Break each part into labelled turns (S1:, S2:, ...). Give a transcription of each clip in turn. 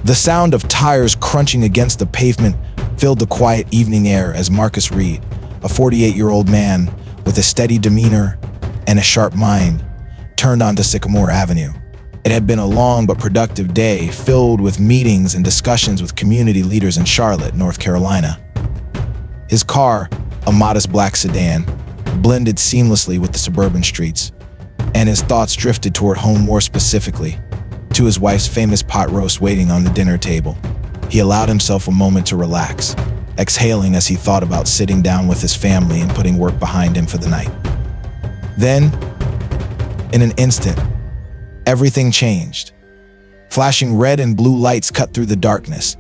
S1: The sound of tires crunching against the pavement filled the quiet evening air as Marcus Reed, a 48-year-old man with a steady demeanor and a sharp mind, turned onto Sycamore Avenue. It had been a long but productive day, filled with meetings and discussions with community leaders in Charlotte, North Carolina. His car, a modest black sedan, blended seamlessly with the suburban streets, and his thoughts drifted toward home, more specifically to his wife's famous pot roast waiting on the dinner table. He allowed himself a moment to relax, exhaling as he thought about sitting down with his family and putting work behind him for the night. Then, in an instant, everything changed. Flashing red and blue lights cut through the darkness,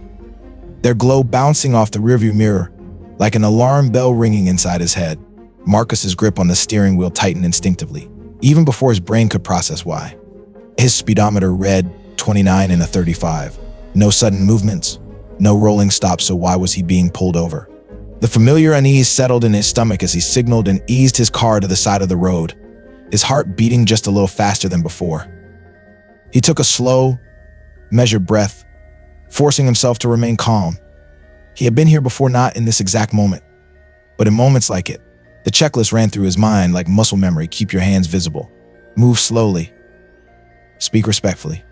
S1: their glow bouncing off the rearview mirror like an alarm bell ringing inside his head. Marcus's grip on the steering wheel tightened instinctively, even before his brain could process why. His speedometer read 29 and a 35. No sudden movements, no rolling stops, so why was he being pulled over? The familiar unease settled in his stomach as he signaled and eased his car to the side of the road, his heart beating just a little faster than before. He took a slow, measured breath, forcing himself to remain calm. He had been here before, not in this exact moment, but in moments like it. The checklist ran through his mind like muscle memory. Keep your hands visible. Move slowly. Speak respectfully.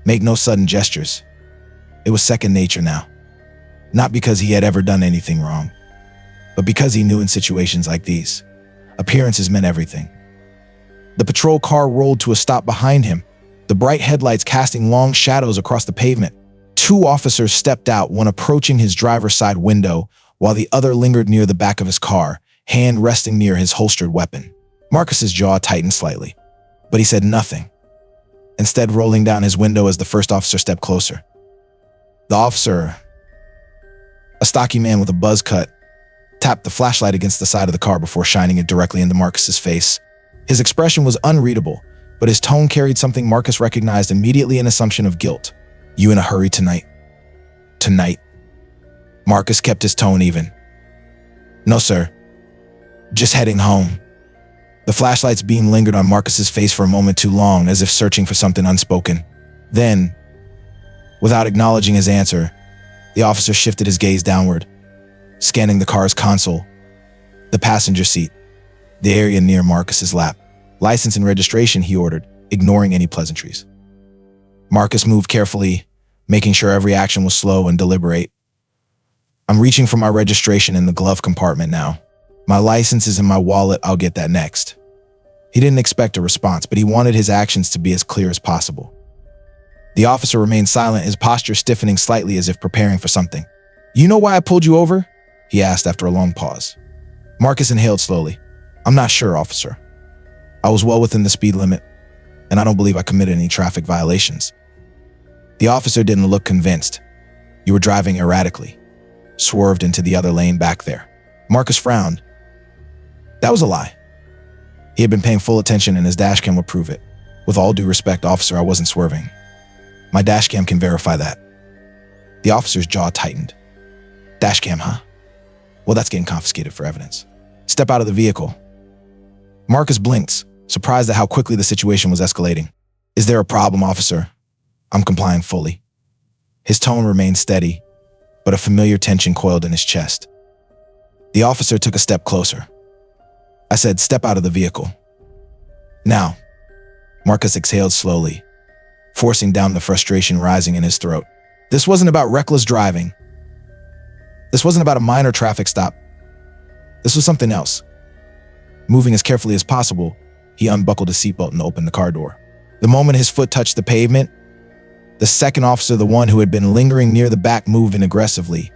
S1: Make no sudden gestures. It was second nature now. Not because he had ever done anything wrong, but because he knew in situations like these, appearances meant everything. The patrol car rolled to a stop behind him, the bright headlights casting long shadows across the pavement. Two officers stepped out, one approaching his driver's side window, while the other lingered near the back of his car, hand resting near his holstered weapon. Marcus's jaw tightened slightly, but he said nothing, instead rolling down his window as the first officer stepped closer. The officer, a stocky man with a buzz cut, tapped the flashlight against the side of the car before shining it directly into Marcus's face. His expression was unreadable, but his tone carried something Marcus recognized immediately: an assumption of guilt. You in a hurry tonight? Tonight? Marcus kept his tone even. No, sir. Just heading home. The flashlight's beam lingered on Marcus's face for a moment too long, as if searching for something unspoken. Then, without acknowledging his answer, the officer shifted his gaze downward, scanning the car's console, the passenger seat, the area near Marcus's lap. License and registration, he ordered, ignoring any pleasantries. Marcus moved carefully, making sure every action was slow and deliberate. I'm reaching for my registration in the glove compartment now. My license is in my wallet. I'll get that next. He didn't expect a response, but he wanted his actions to be as clear as possible. The officer remained silent, his posture stiffening slightly as if preparing for something. You know why I pulled you over? He asked after a long pause. Marcus inhaled slowly. I'm not sure, officer. I was well within the speed limit, and I don't believe I committed any traffic violations. The officer didn't look convinced. You were driving erratically, swerved into the other lane back there. Marcus frowned. That was a lie. He had been paying full attention, and his dashcam would prove it. With all due respect, officer, I wasn't swerving. My dashcam can verify that. The officer's jaw tightened. Dashcam, huh? Well, that's getting confiscated for evidence. Step out of the vehicle. Marcus blinked, surprised at how quickly the situation was escalating. Is there a problem, officer? I'm complying fully. His tone remained steady, but a familiar tension coiled in his chest. The officer took a step closer. I said, step out of the vehicle. Now. Marcus exhaled slowly, forcing down the frustration rising in his throat. This wasn't about reckless driving. This wasn't about a minor traffic stop. This was something else. Moving as carefully as possible, he unbuckled his seatbelt and opened the car door. The moment his foot touched the pavement, the second officer, the one who had been lingering near the back, moved in aggressively,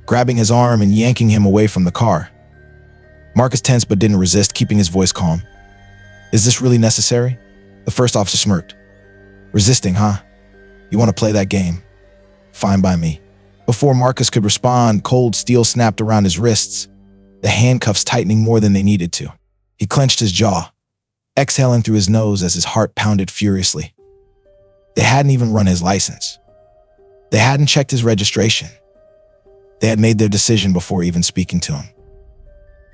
S1: grabbing his arm and yanking him away from the car. Marcus tensed but didn't resist, keeping his voice calm. Is this really necessary? The first officer smirked. Resisting, huh? You want to play that game? Fine by me. Before Marcus could respond, cold steel snapped around his wrists, the handcuffs tightening more than they needed to. He clenched his jaw, exhaling through his nose as his heart pounded furiously. They hadn't even run his license. They hadn't checked his registration. They had made their decision before even speaking to him.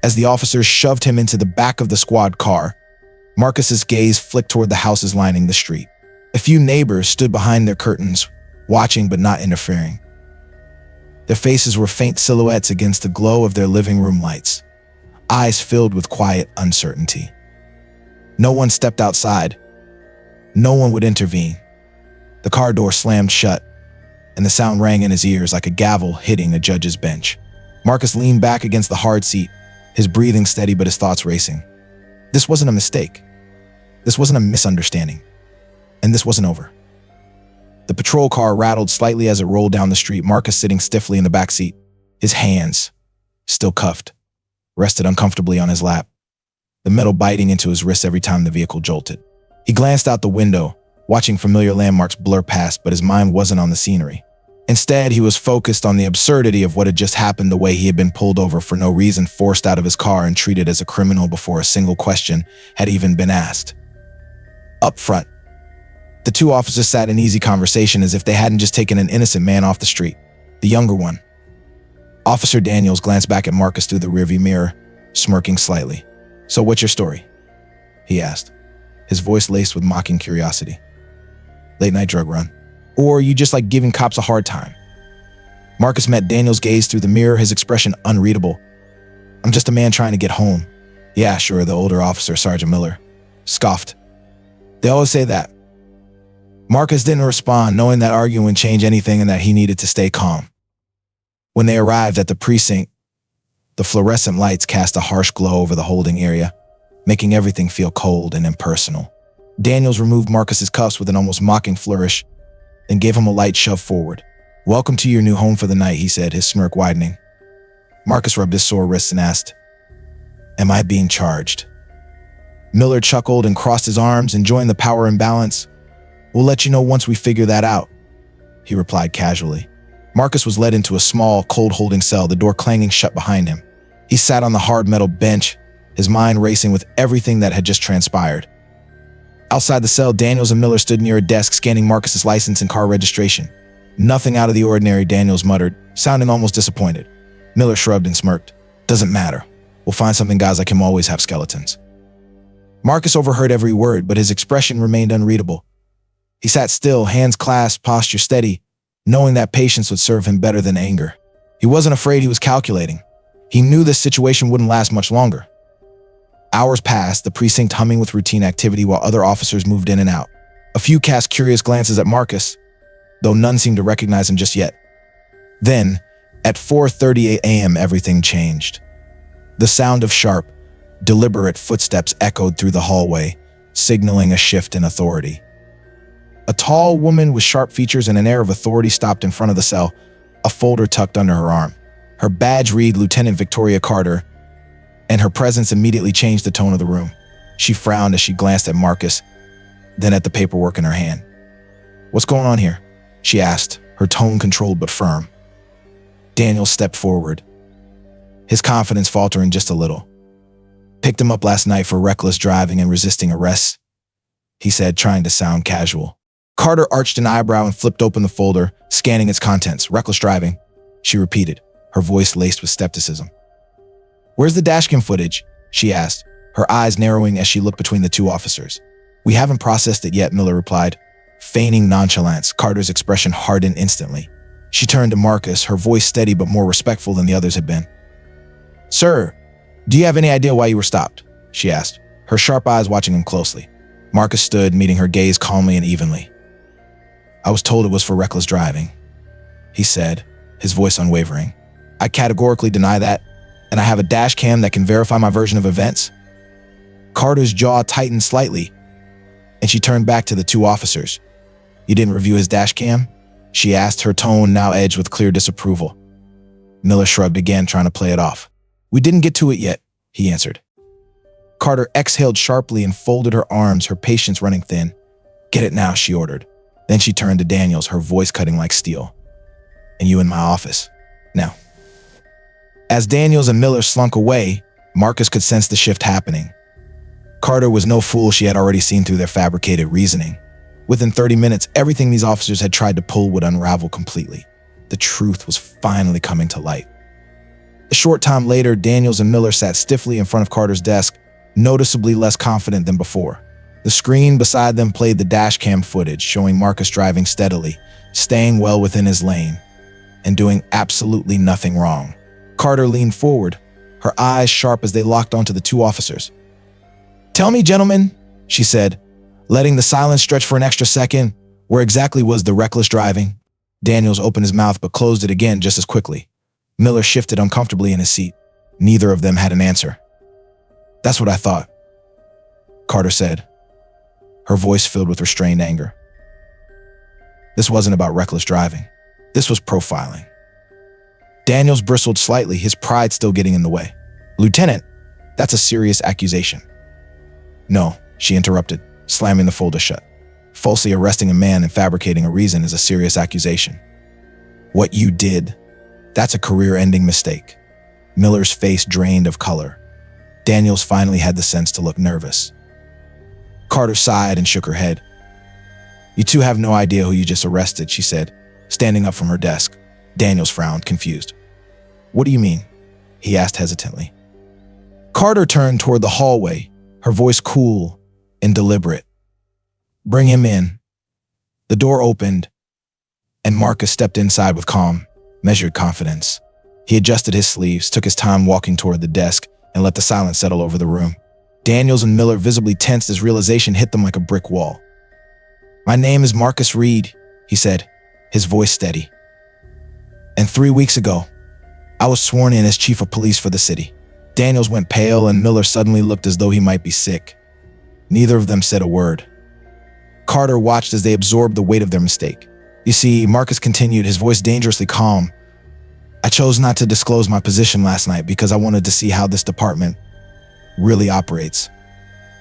S1: As the officers shoved him into the back of the squad car, Marcus's gaze flicked toward the houses lining the street. A few neighbors stood behind their curtains, watching but not interfering. Their faces were faint silhouettes against the glow of their living room lights, eyes filled with quiet uncertainty. No one stepped outside. No one would intervene. The car door slammed shut, and the sound rang in his ears like a gavel hitting a judge's bench. Marcus leaned back against the hard seat, his breathing steady but his thoughts racing. This wasn't a mistake. This wasn't a misunderstanding. And this wasn't over. The patrol car rattled slightly as it rolled down the street, Marcus sitting stiffly in the back seat. His hands, still cuffed, rested uncomfortably on his lap, the metal biting into his wrist every time the vehicle jolted. He glanced out the window, watching familiar landmarks blur past, but his mind wasn't on the scenery. Instead, he was focused on the absurdity of what had just happened, the way he had been pulled over for no reason, forced out of his car, and treated as a criminal before a single question had even been asked. Up front, the two officers sat in easy conversation as if they hadn't just taken an innocent man off the street. The younger one, Officer Daniels, glanced back at Marcus through the rearview mirror, smirking slightly. "So what's your story?" he asked, his voice laced with mocking curiosity. "Late night drug run? Or are you just like giving cops a hard time?" Marcus met Daniels' gaze through the mirror, his expression unreadable. "I'm just a man trying to get home." "Yeah, sure," the older officer, Sergeant Miller, scoffed. "They always say that." Marcus didn't respond, knowing that arguing wouldn't change anything and that he needed to stay calm. When they arrived at the precinct, the fluorescent lights cast a harsh glow over the holding area, making everything feel cold and impersonal. Daniels removed Marcus's cuffs with an almost mocking flourish, then gave him a light shove forward. "Welcome to your new home for the night," he said, his smirk widening. Marcus rubbed his sore wrists and asked, "Am I being charged?" Miller chuckled and crossed his arms, enjoying the power imbalance. "We'll let you know once we figure that out," he replied casually. Marcus was led into a small, cold-holding cell, the door clanging shut behind him. He sat on the hard metal bench, his mind racing with everything that had just transpired. Outside the cell, Daniels and Miller stood near a desk, scanning Marcus's license and car registration. "Nothing out of the ordinary," Daniels muttered, sounding almost disappointed. Miller shrugged and smirked. "Doesn't matter. We'll find something. Guys like him always have skeletons." Marcus overheard every word, but his expression remained unreadable. He sat still, hands clasped, posture steady, knowing that patience would serve him better than anger. He wasn't afraid, he was calculating. He knew this situation wouldn't last much longer. Hours passed, the precinct humming with routine activity while other officers moved in and out. A few cast curious glances at Marcus, though none seemed to recognize him just yet. Then, at 4:38 a.m., everything changed. The sound of sharp, deliberate footsteps echoed through the hallway, signaling a shift in authority. A tall woman with sharp features and an air of authority stopped in front of the cell, a folder tucked under her arm. Her badge read Lieutenant Victoria Carter, and her presence immediately changed the tone of the room. She frowned as she glanced at Marcus, then at the paperwork in her hand. "What's going on here?" she asked, her tone controlled but firm. Daniel stepped forward, his confidence faltering just a little. "Picked him up last night for reckless driving and resisting arrest," he said, trying to sound casual. Carter arched an eyebrow and flipped open the folder, scanning its contents. "Reckless driving," she repeated, her voice laced with skepticism. "Where's the dashcam footage?" she asked, her eyes narrowing as she looked between the two officers. "We haven't processed it yet," Miller replied, feigning nonchalance. Carter's expression hardened instantly. She turned to Marcus, her voice steady but more respectful than the others had been. "Sir, do you have any idea why you were stopped?" she asked, her sharp eyes watching him closely. Marcus stood, meeting her gaze calmly and evenly. "I was told it was for reckless driving," he said, his voice unwavering. "I categorically deny that, and I have a dash cam that can verify my version of events." Carter's jaw tightened slightly, and she turned back to the two officers. "You didn't review his dash cam?" she asked, her tone now edged with clear disapproval. Miller shrugged again, trying to play it off. "We didn't get to it yet," he answered. Carter exhaled sharply and folded her arms, her patience running thin. "Get it now," she ordered. Then she turned to Daniels, her voice cutting like steel. "And you in my office. Now." As Daniels and Miller slunk away, Marcus could sense the shift happening. Carter was no fool. She had already seen through their fabricated reasoning. Within 30 minutes, everything these officers had tried to pull would unravel completely. The truth was finally coming to light. A short time later, Daniels and Miller sat stiffly in front of Carter's desk, noticeably less confident than before. The screen beside them played the dashcam footage, showing Marcus driving steadily, staying well within his lane and doing absolutely nothing wrong. Carter leaned forward, her eyes sharp as they locked onto the two officers. "Tell me, gentlemen," she said, letting the silence stretch for an extra second, "where exactly was the reckless driving?" Daniels opened his mouth but closed it again just as quickly. Miller shifted uncomfortably in his seat. Neither of them had an answer. "That's what I thought," Carter said, her voice filled with restrained anger. This wasn't about reckless driving. This was profiling. Daniels bristled slightly, his pride still getting in the way. "Lieutenant, that's a serious accusation." "No," she interrupted, slamming the folder shut. "Falsely arresting a man and fabricating a reason is a serious accusation. What you did, that's a career-ending mistake." Miller's face drained of color. Daniels finally had the sense to look nervous. Carter sighed and shook her head. "You two have no idea who you just arrested," she said, standing up from her desk. Daniels frowned, confused. "What do you mean?" he asked hesitantly. Carter turned toward the hallway, her voice cool and deliberate. "Bring him in." The door opened, and Marcus stepped inside with calm, measured confidence. He adjusted his sleeves, took his time walking toward the desk, and let the silence settle over the room. Daniels and Miller visibly tensed as realization hit them like a brick wall. "My name is Marcus Reed," he said, his voice steady. "And 3 weeks ago, I was sworn in as chief of police for the city." Daniels went pale and Miller suddenly looked as though he might be sick. Neither of them said a word. Carter watched as they absorbed the weight of their mistake. "You see," Marcus continued, his voice dangerously calm, "I chose not to disclose my position last night because I wanted to see how this department really operates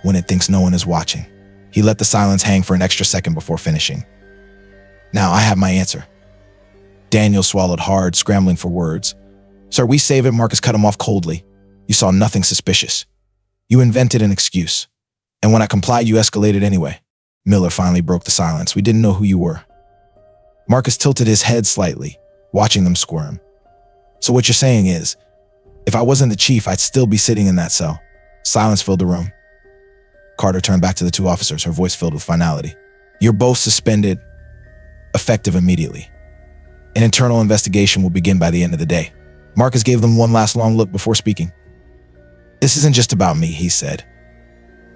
S1: when it thinks no one is watching." He let the silence hang for an extra second before finishing. "Now I have my answer." Daniel swallowed hard, scrambling for words. "Sir, we save it," Marcus cut him off coldly. "You saw nothing suspicious. You invented an excuse. And when I complied, you escalated anyway." Miller finally broke the silence. "We didn't know who you were." Marcus tilted his head slightly, watching them squirm. "So what you're saying is, if I wasn't the chief, I'd still be sitting in that cell." Silence filled the room. Carter turned back to the two officers, her voice filled with finality. "You're both suspended, effective immediately. An internal investigation will begin by the end of the day." Marcus gave them one last long look before speaking. "This isn't just about me," he said.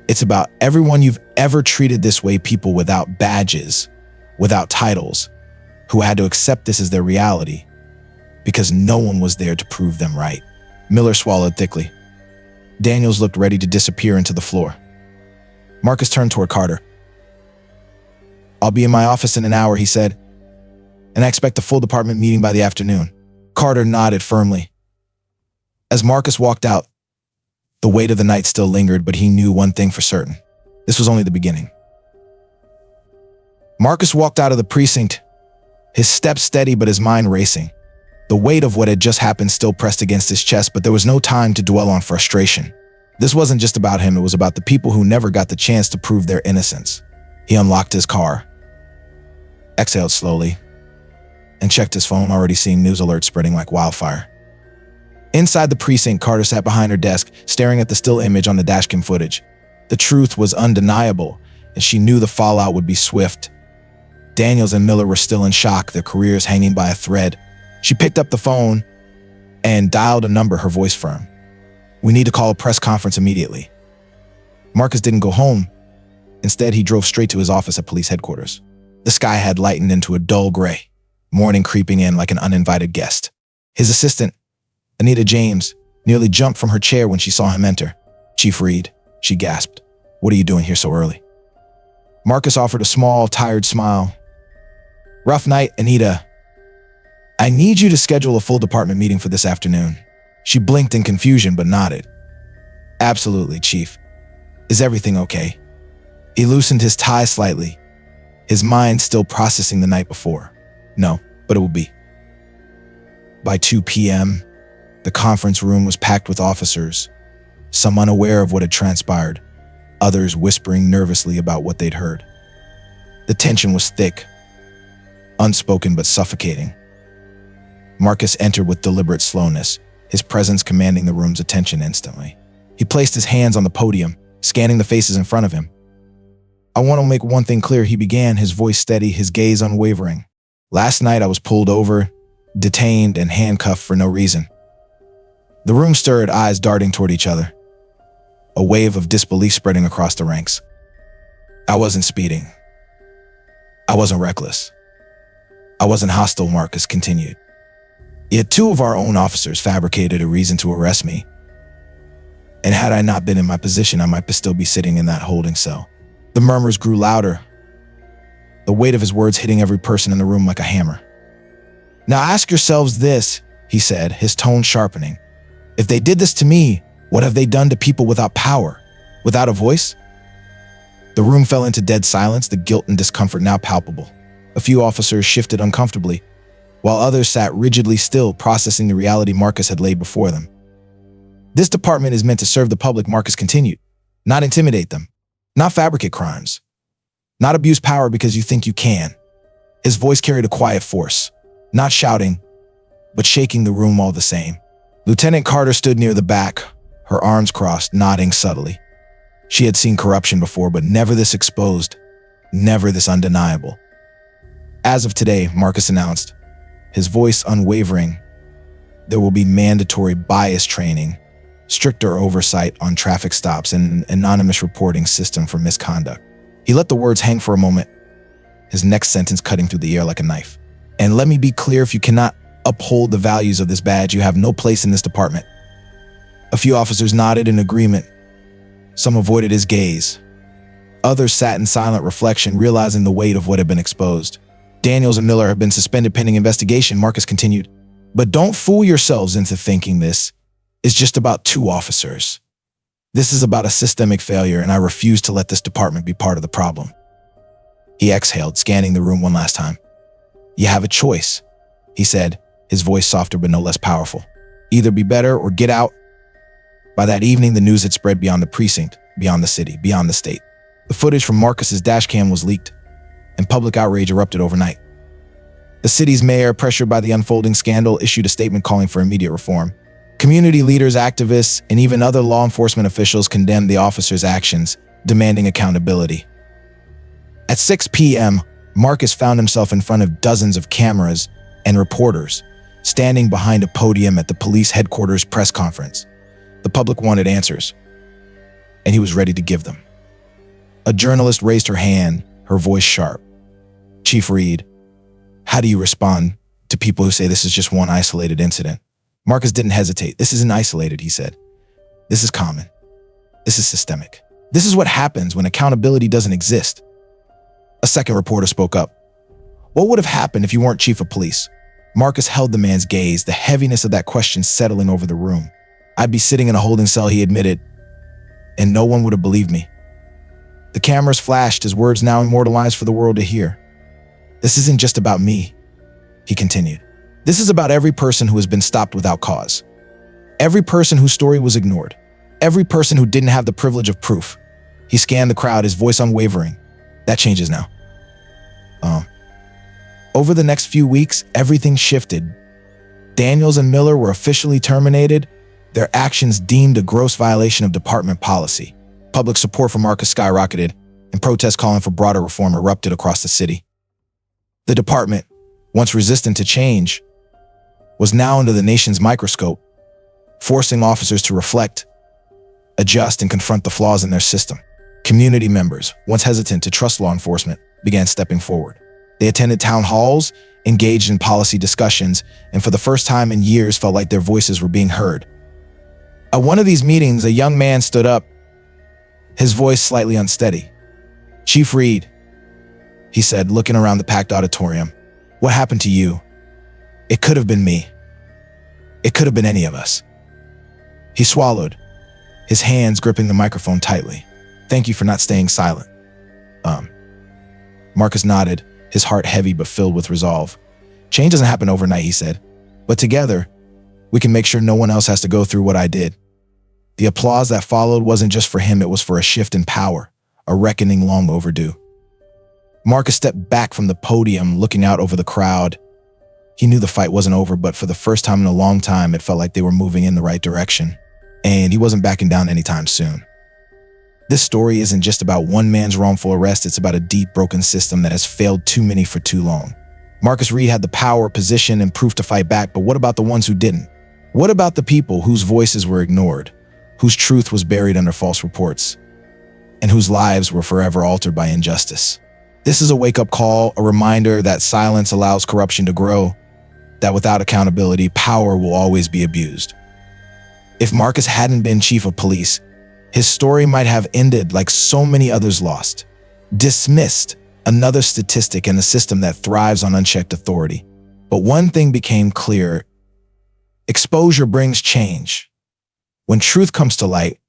S1: "It's about everyone you've ever treated this way, people without badges, without titles, who had to accept this as their reality because no one was there to prove them right." Miller swallowed thickly. Daniels looked ready to disappear into the floor. Marcus turned toward Carter. "I'll be in my office in an hour," he said, "and I expect a full department meeting by the afternoon." Carter nodded firmly. As Marcus walked out, the weight of the night still lingered, but he knew one thing for certain. This was only the beginning. Marcus walked out of the precinct, his steps steady but his mind racing. The weight of what had just happened still pressed against his chest, but there was no time to dwell on frustration. This wasn't just about him, it was about the people who never got the chance to prove their innocence. He unlocked his car, exhaled slowly, and checked his phone, already seeing news alerts spreading like wildfire. Inside the precinct, Carter sat behind her desk, staring at the still image on the dashcam footage. The truth was undeniable, and she knew the fallout would be swift. Daniels and Miller were still in shock, their careers hanging by a thread. She picked up the phone and dialed a number, her voice firm. "We need to call a press conference immediately." Marcus didn't go home. Instead, he drove straight to his office at police headquarters. The sky had lightened into a dull gray, morning creeping in like an uninvited guest. His assistant, Anita James, nearly jumped from her chair when she saw him enter. "Chief Reed," she gasped. "What are you doing here so early?" Marcus offered a small, tired smile. "Rough night, Anita. I need you to schedule a full department meeting for this afternoon." She blinked in confusion but nodded. "Absolutely, Chief. Is everything okay?" He loosened his tie slightly, his mind still processing the night before. "No, but it will be." By 2 p.m., the conference room was packed with officers, some unaware of what had transpired, others whispering nervously about what they'd heard. The tension was thick, unspoken but suffocating. Marcus entered with deliberate slowness, his presence commanding the room's attention instantly. He placed his hands on the podium, scanning the faces in front of him. "I want to make one thing clear," he began, his voice steady, his gaze unwavering. Last night I was pulled over, detained, and handcuffed for no reason. The room stirred, eyes darting toward each other. A wave of disbelief spreading across the ranks. I wasn't speeding. I wasn't reckless. I wasn't hostile, Marcus continued. Yet 2 of our own officers fabricated a reason to arrest me. And had I not been in my position, I might still be sitting in that holding cell. The murmurs grew louder, the weight of his words hitting every person in the room like a hammer. Now ask yourselves this, he said, his tone sharpening. If they did this to me, what have they done to people without power, without a voice? The room fell into dead silence, the guilt and discomfort now palpable. A few officers shifted uncomfortably, while others sat rigidly still, processing the reality Marcus had laid before them. This department is meant to serve the public, Marcus continued, not intimidate them, not fabricate crimes, not abuse power because you think you can. His voice carried a quiet force, not shouting, but shaking the room all the same. Lieutenant Carter stood near the back, her arms crossed, nodding subtly. She had seen corruption before, but never this exposed, never this undeniable. As of today, Marcus announced, his voice unwavering, there will be mandatory bias training, stricter oversight on traffic stops, and an anonymous reporting system for misconduct. He let the words hang for a moment, his next sentence cutting through the air like a knife. And let me be clear, if you cannot uphold the values of this badge, you have no place in this department. A few officers nodded in agreement. Some avoided his gaze. Others sat in silent reflection, realizing the weight of what had been exposed. Daniels and Miller have been suspended pending investigation, Marcus continued. But don't fool yourselves into thinking this is just about 2 officers. This is about a systemic failure, and I refuse to let this department be part of the problem. He exhaled, scanning the room one last time. You have a choice, he said, his voice softer but no less powerful. Either be better or get out. By that evening, the news had spread beyond the precinct, beyond the city, beyond the state. The footage from Marcus's dash cam was leaked, and public outrage erupted overnight. The city's mayor, pressured by the unfolding scandal, issued a statement calling for immediate reform. Community leaders, activists, and even other law enforcement officials condemned the officers' actions, demanding accountability. At 6 p.m., Marcus found himself in front of dozens of cameras and reporters, standing behind a podium at the police headquarters press conference. The public wanted answers, and he was ready to give them. A journalist raised her hand, her voice sharp. Chief Reed, how do you respond to people who say this is just one isolated incident? Marcus didn't hesitate. This isn't isolated, he said. This is common. This is systemic. This is what happens when accountability doesn't exist. A second reporter spoke up. What would have happened if you weren't chief of police? Marcus held the man's gaze, the heaviness of that question settling over the room. I'd be sitting in a holding cell, he admitted, and no one would have believed me. The cameras flashed, his words now immortalized for the world to hear. This isn't just about me, he continued. This is about every person who has been stopped without cause. Every person whose story was ignored. Every person who didn't have the privilege of proof. He scanned the crowd, his voice unwavering. That changes now. Over the next few weeks, everything shifted. Daniels and Miller were officially terminated, their actions deemed a gross violation of department policy. Public support for Marcus skyrocketed, and protests calling for broader reform erupted across the city. The department, once resistant to change, was now under the nation's microscope, forcing officers to reflect, adjust, and confront the flaws in their system. Community members, once hesitant to trust law enforcement, began stepping forward. They attended town halls, engaged in policy discussions, and for the first time in years felt like their voices were being heard. At one of these meetings, a young man stood up, his voice slightly unsteady. Chief Reed, he said, looking around the packed auditorium, what happened to you? It could have been me. It could have been any of us. He swallowed, his hands gripping the microphone tightly. Thank you for not staying silent. Marcus nodded, his heart heavy but filled with resolve. Change doesn't happen overnight, he said, but together, we can make sure no one else has to go through what I did. The applause that followed wasn't just for him, it was for a shift in power, a reckoning long overdue. Marcus stepped back from the podium, looking out over the crowd. He knew the fight wasn't over, but for the first time in a long time, it felt like they were moving in the right direction, and he wasn't backing down anytime soon. This story isn't just about one man's wrongful arrest, it's about a deep, broken system that has failed too many for too long. Marcus Reed had the power, position, and proof to fight back, but what about the ones who didn't? What about the people whose voices were ignored, whose truth was buried under false reports, and whose lives were forever altered by injustice? This is a wake-up call, a reminder that silence allows corruption to grow, that without accountability, power will always be abused. If Marcus hadn't been chief of police, his story might have ended like so many others lost, dismissed, another statistic in a system that thrives on unchecked authority. But one thing became clear: exposure brings change. When truth comes to light,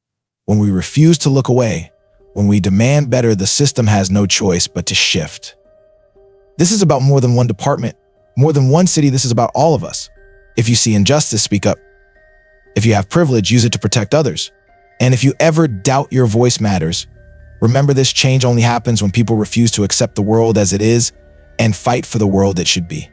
S1: when we refuse to look away, when we demand better, the system has no choice but to shift. This is about more than one department, more than one city. This is about all of us. If you see injustice, speak up. If you have privilege, use it to protect others. And if you ever doubt your voice matters, remember this: change only happens when people refuse to accept the world as it is and fight for the world it should be.